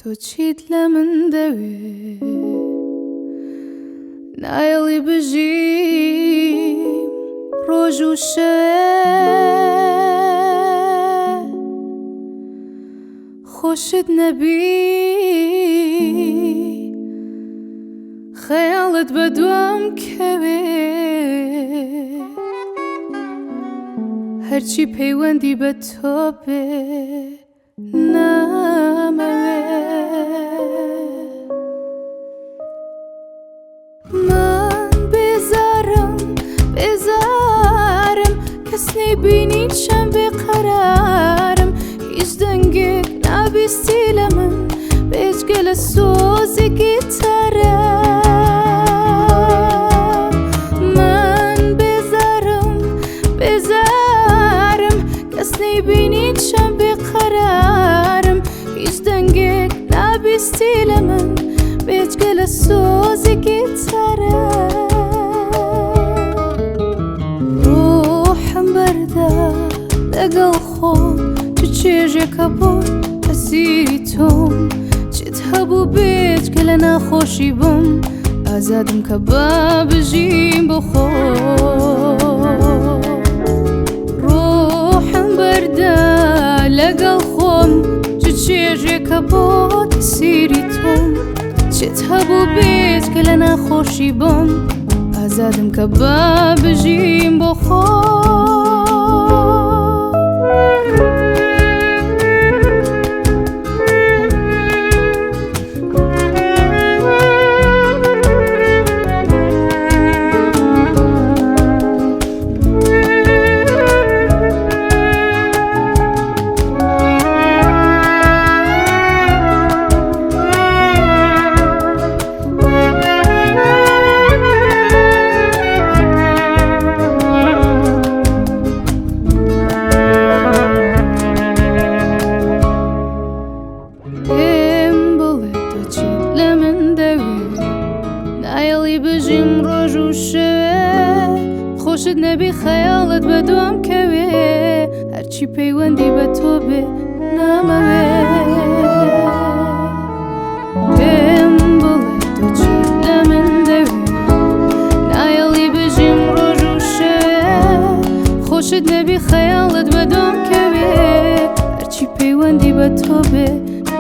تۆ چیت لە من دەوێ نایەڵی بژیم ڕۆژ و شەوێ خۆشت نەبی خەیاڵت بە دوام کەوێ هەرچی پەیوەندی بە تۆ بێ نامەوێ من بێزارم کەس نەیبینی چەند بێقەرارم هیچ دەنگێک نابیستی لە من بێجگە لە سۆزێکی تەرە من بێزارم کەس نەیبینی چەند بێقەرارم هیچ دەنگێک نابیستی لە من بێجگە لە سۆزێکی تەرە ڕۆحم بەردا لەگەڵ خۆم تو چێژێکە بۆن ئەسیری تۆم چێت هەبوو بێجگە لە ناخۆشی بم ئازادم کە با بژیم بۆ خۆ ڕۆحم بەردا لەگەڵ خۆم تو چێژێکە بۆت ئەسیری تۆم چێت هەبوو بێجگە لە ناخۆشی بم ئازادم کە با بژیم بۆ خۆ نایەڵی بژیم ڕۆژ و شەوێ خۆشت نەبی خەیاڵت بە دوام کەوێ هەرچی پەیوەندی بە تۆ بێ نامەوێ پێم بڵێ تۆ چیت لە من دەوێ نایەڵی بژیم ڕۆژ و شەوێ خۆشت نەبی خەیاڵت بە دوام کەوێ هەرچی پەیوەندی بە تۆ بێ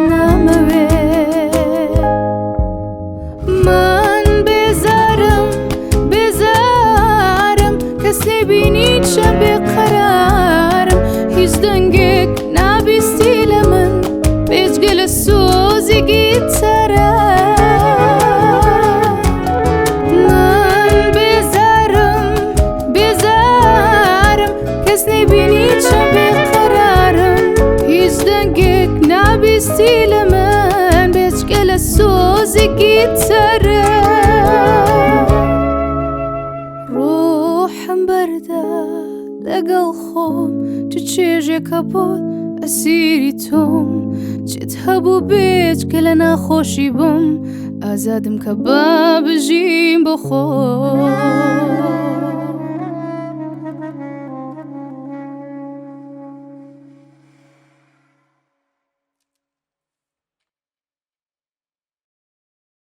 نامەوێ کەس نەیبینی چەند بێقەرارم هیچ دەنگێک نابیستی لە من بێجگە لە سۆزێکی تەرە من بێزارم کەس نەیبینی چەند بێقەرارم هیچ دەنگێک نابیستی لە من بێجگە لە سۆزێکی تەرە ڕۆحم بەردا لەگەڵ خۆم تو چێژێکە بۆت ئەسیری تۆم چێت هەبوو بێجگە لە ناخۆشی بم ئازادم کە با بژیم بۆ خۆ